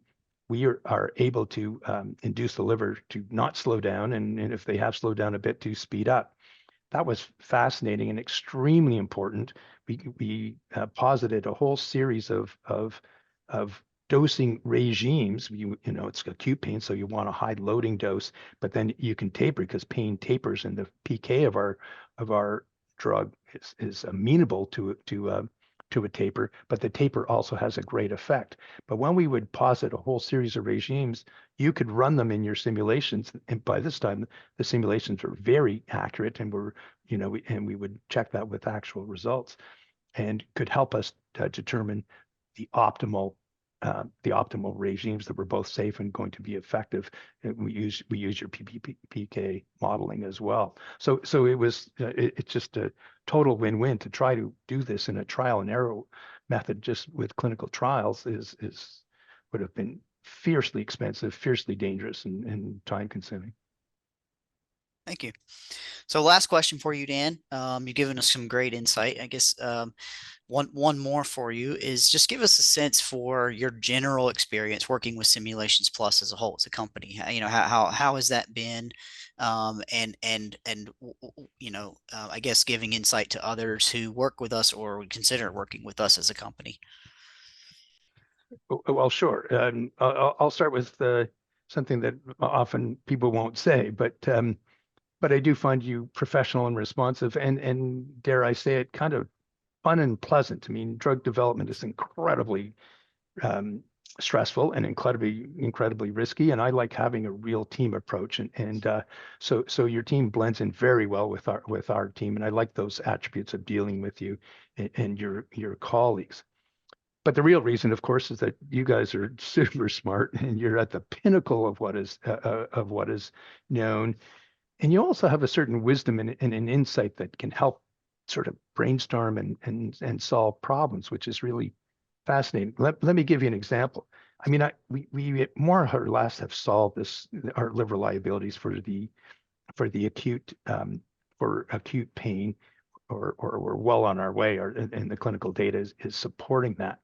we are able to induce the liver to not slow down, and if they have slowed down a bit, to speed up. That was fascinating and extremely important. We posited a whole series of dosing regimes. It's acute pain, so you want a high loading dose, but then you can taper because pain tapers, and the PK of our drug is amenable to a taper, but the taper also has a great effect. But when we would posit a whole series of regimes, you could run them in your simulations, and by this time the simulations were very accurate, and we would check that with actual results, and could help us determine the optimal regimes that were both safe and going to be effective. And we use your PK modeling as well. So it's just a total win-win. To try to do this in a trial and error method just with clinical trials would have been fiercely expensive, fiercely dangerous, and time consuming. Thank you. So last question for you, Dan. You've given us some great insight. I guess one more for you is just give us a sense for your general experience working with Simulations Plus as a whole, as a company. How has that been? I guess giving insight to others who work with us or would consider working with us as a company. Well, sure. I'll start with something that often people won't say, but I do find you professional and responsive, and dare I say it, kind of fun and pleasant. I mean, drug development is incredibly stressful and incredibly risky, and I like having a real team approach, so your team blends in very well with our team, and I like those attributes of dealing with you and your colleagues. But the real reason, of course, is that you guys are super smart, and you're at the pinnacle of what is known. And you also have a certain wisdom and an insight that can help sort of brainstorm and solve problems, which is really fascinating. Let me give you an example. I mean, we more or less have solved our liver liabilities for the acute pain, or we're well on our way, and the clinical data is supporting that.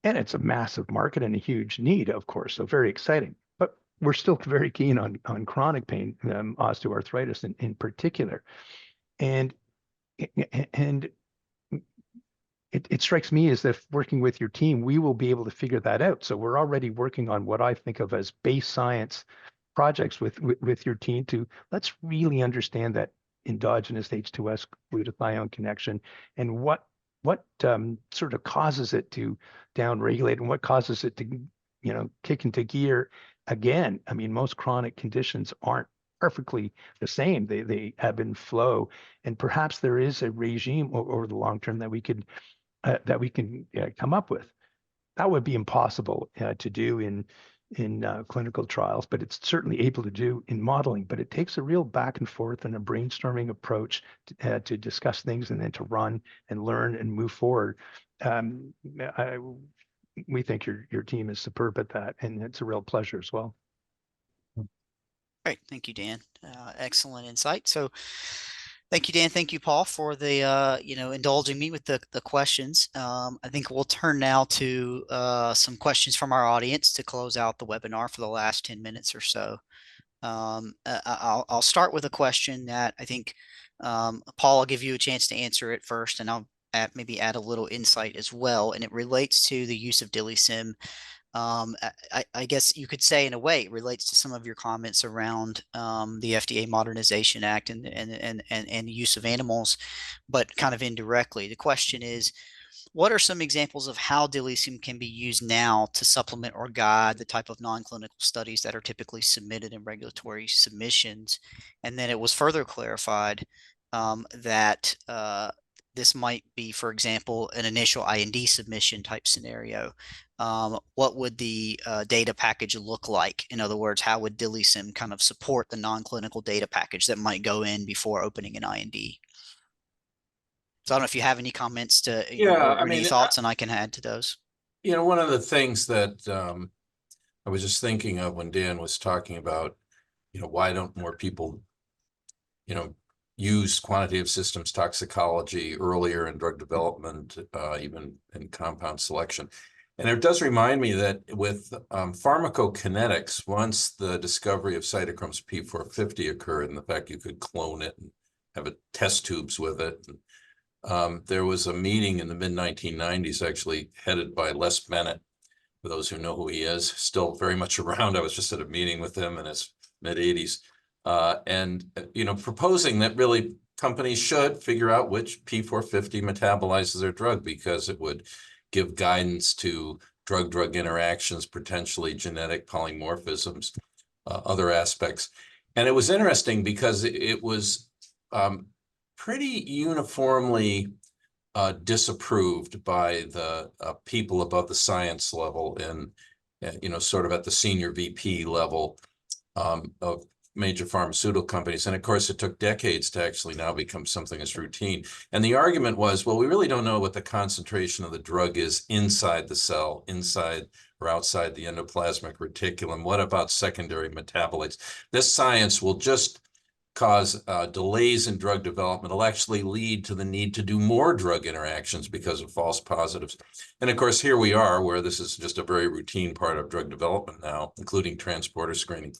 And it's a massive market and a huge need, of course, so very exciting. But we're still very keen on chronic pain, osteoarthritis in particular. And it strikes me as if working with your team, we will be able to figure that out. So we're already working on what I think of as base science projects with your team to let's really understand that endogenous H2S glutathione connection, and what sort of causes it to downregulate, and what causes it to kick into gear again. I mean, most chronic conditions aren't perfectly the same. They ebb and flow, and perhaps there is a regime over the long term that we can come up with. That would be impossible to do in clinical trials, but it's certainly able to do in modeling. But it takes a real back and forth and a brainstorming approach to discuss things, and then to run and learn and move forward. We think your team is superb at that, and it's a real pleasure as well. Great. Thank you, Dan. Excellent insight. So thank you, Dan. Thank you, Paul, for the, indulging me with the questions. I think we'll turn now to some questions from our audience to close out the webinar for the last 10 minutes or so. I'll start with a question that I think, Paul, I'll give you a chance to answer it first, and I'll maybe add a little insight as well. And it relates to the use of DILIsym. I guess you could say, in a way, it relates to some of your comments around the FDA Modernization Act and the use of animals, but kind of indirectly. The question is, what are some examples of how DILIsym can be used now to supplement or guide the type of non-clinical studies that are typically submitted in regulatory submissions? And then it was further clarified that this might be, for example, an initial IND submission type scenario. What would the data package look like? In other words, how would DILIsym kind of support the non-clinical data package that might go in before opening an IND? So I don't know if you have any comments to, or any thoughts, and I can add to those. One of the things that I was just thinking of when Dan was talking about, why don't more people, use quantitative systems toxicology earlier in drug development, even in compound selection. And it does remind me that with pharmacokinetics, once the discovery of cytochromes P450 occurred, and the fact you could clone it and have test tubes with it, there was a meeting in the mid-1990s, actually headed by Les Bennett, for those who know who he is, still very much around. I was just at a meeting with him in his mid-80s, and proposing that really companies should figure out which P450 metabolizes their drug, because it would give guidance to drug-drug interactions, potentially genetic polymorphisms, other aspects. And it was interesting because it was pretty uniformly disapproved by the people above the science level, and sort of at the senior VP level of major pharmaceutical companies. And of course, it took decades to actually now become something that's routine. And the argument was, well, we really don't know what the concentration of the drug is inside the cell, inside or outside the endoplasmic reticulum. What about secondary metabolites? This science will just cause delays in drug development. It'll actually lead to the need to do more drug interactions because of false positives. And of course, here we are, where this is just a very routine part of drug development now, including transporter screening.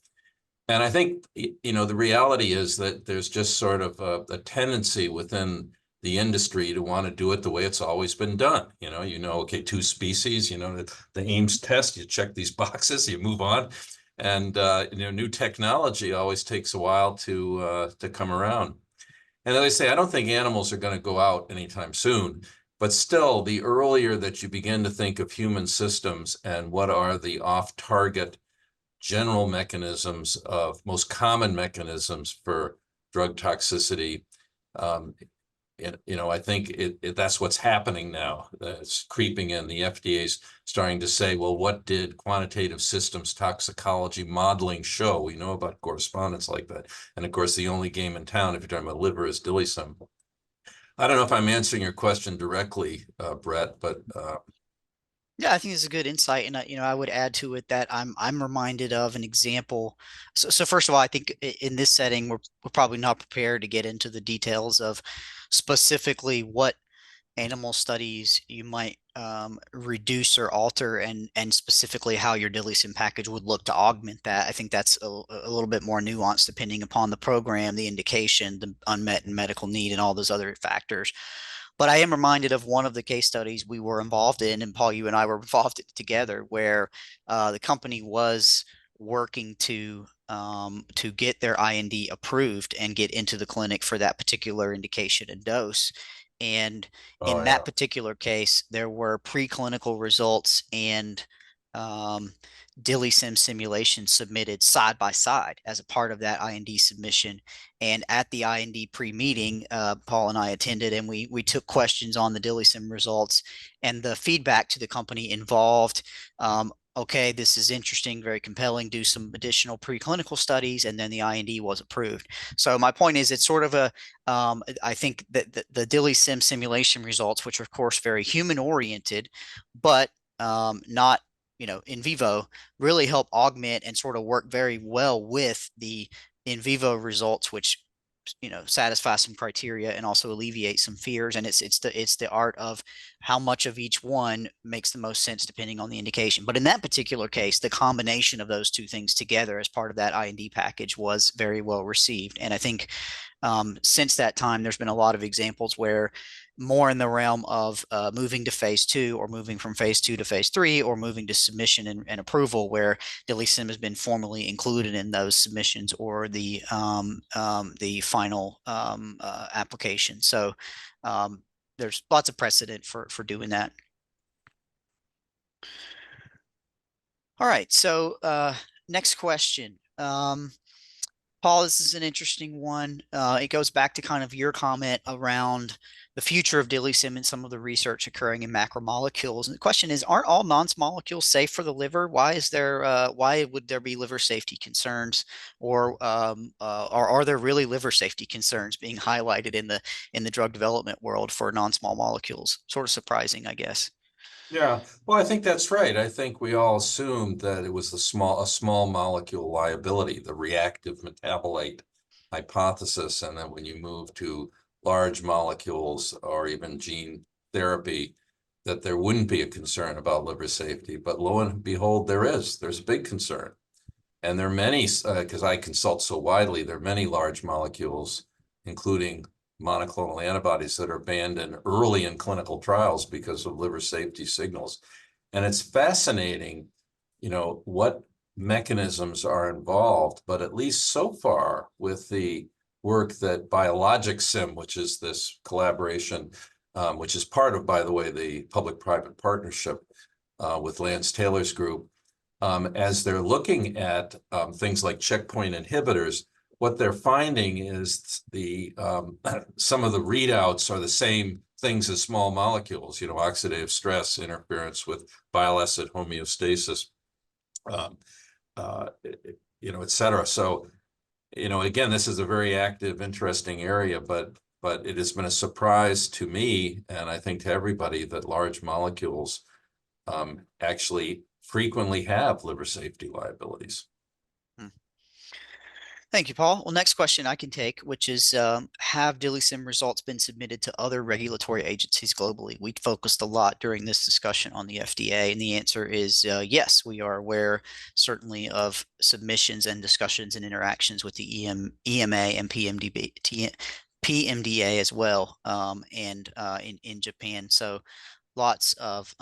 And I think, the reality is that there's just sort of a tendency within the industry to want to do it the way it's always been done. Okay, two species, the Ames test, you check these boxes, you move on. And new technology always takes a while to come around. And as I say, I don't think animals are going to go out anytime soon. But still, the earlier that you begin to think of human systems and what are the off-target general mechanisms of most common mechanisms for drug toxicity, I think that's what's happening now. It's creeping in. The FDA's starting to say, well, what did quantitative systems toxicology modeling show? We know about correspondence like that. And of course, the only game in town, if you're talking about liver, is DILIsym. I don't know if I'm answering your question directly, Brett, but yeah, I think it's a good insight, and I would add to it that I'm reminded of an example. So first of all, I think in this setting we're probably not prepared to get into the details of specifically what animal studies you might reduce or alter, and specifically how your DILIsym package would look to augment that. I think that's a little bit more nuanced depending upon the program, the indication, the unmet and medical need, and all those other factors. But I am reminded of one of the case studies we were involved in, and Paul, you and I were involved together, where the company was working to get their IND approved and get into the clinic for that particular indication and dose. And in that particular case, there were preclinical results and DILIsym simulations submitted side by side as a part of that IND submission. And at the IND pre-meeting, Paul and I attended, and we took questions on the DILIsym results, and the feedback to the company involved, okay, this is interesting, very compelling, do some additional preclinical studies, and then the IND was approved. So my point is, it's sort of I think that the DILIsym simulation results, which are of course very human oriented, but not in vivo, really help augment and sort of work very well with the in vivo results, which satisfy some criteria and also alleviate some fears. And it's the art of how much of each one makes the most sense depending on the indication. But in that particular case, the combination of those two things together as part of that IND package was very well received. And I think since that time, there's been a lot of examples where more in the realm of moving to phase 2, or moving from phase 2 to phase 3, or moving to submission and approval, where DILIsym has been formally included in those submissions or the final application. So there's lots of precedent for doing that. All right, so next question. Paul, this is an interesting one. It goes back to kind of your comment around the future of DILIsym and some of the research occurring in macromolecules. And the question is, aren't all nonce molecules safe for the liver? Why would there be liver safety concerns, or are there really liver safety concerns being highlighted in the drug development world for non-small molecules? Sort of surprising, I guess. Yeah, well, I think that's right. I think we all assumed that it was a small molecule liability, the reactive metabolite hypothesis, and that when you move to large molecules or even gene therapy, that there wouldn't be a concern about liver safety. But lo and behold, there's a big concern. And there are many, because I consult so widely, there are many large molecules, including monoclonal antibodies, that are banned early in clinical trials because of liver safety signals. And it's fascinating, what mechanisms are involved, but at least so far with the work that DILIsym, which is this collaboration, which is part of, by the way, the public-private partnership with Lance Taylor's group, as they're looking at things like checkpoint inhibitors, what they're finding is some of the readouts are the same things as small molecules, oxidative stress, interference with bile acid homeostasis, et cetera. So, again, this is a very active, interesting area, but it has been a surprise to me, and I think to everybody, that large molecules actually frequently have liver safety liabilities. Thank you, Paul. Well, next question I can take, which is, have DILIsym results been submitted to other regulatory agencies globally? We focused a lot during this discussion on the FDA, and the answer is yes. We are aware, certainly, of submissions and discussions and interactions with the EMA and PMDA as well, and in Japan. So lots of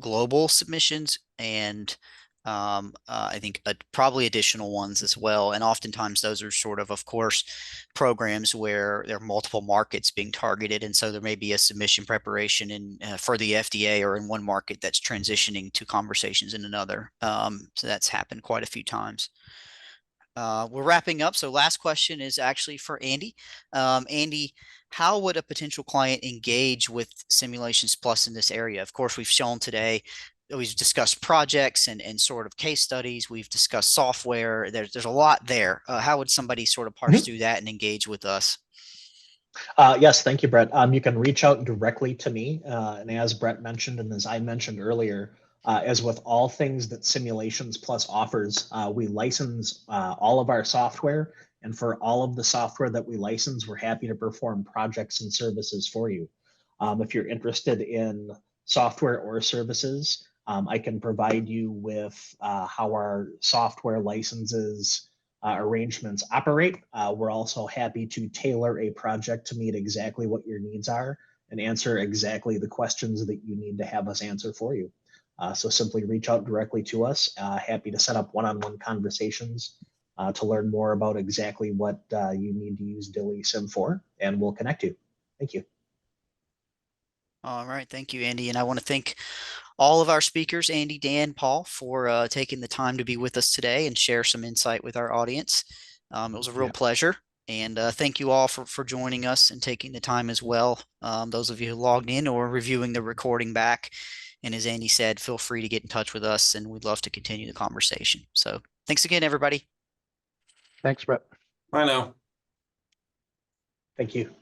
global submissions, and I think probably additional ones as well. And oftentimes those are sort of course, programs where there are multiple markets being targeted. And so there may be a submission preparation for the FDA or in one market that's transitioning to conversations in another. So that's happened quite a few times. We're wrapping up. So last question is actually for Andy. Andy, how would a potential client engage with Simulations Plus in this area? Of course, we've shown today, we've discussed projects and sort of case studies. We've discussed software. There's a lot there. How would somebody sort of parse through that and engage with us? Yes, thank you, Brett. You can reach out directly to me. And as Brett mentioned, and as I mentioned earlier, as with all things that Simulations Plus offers, we license all of our software. And for all of the software that we license, we're happy to perform projects and services for you. If you're interested in software or services, I can provide you with how our software licenses arrangements operate. We're also happy to tailor a project to meet exactly what your needs are and answer exactly the questions that you need to have us answer for you. So simply reach out directly to us. Happy to set up one-on-one conversations to learn more about exactly what you need to use DILIsym for, and we'll connect you. Thank you. All right. Thank you, Andy. And I want to thank all of our speakers, Andy, Dan, Paul, for taking the time to be with us today and share some insight with our audience. It was a real pleasure. And thank you all for joining us and taking the time as well. Those of you who logged in or reviewing the recording back. And as Andy said, feel free to get in touch with us, and we'd love to continue the conversation. So thanks again, everybody. Thanks, Brett. Bye now. Thank you.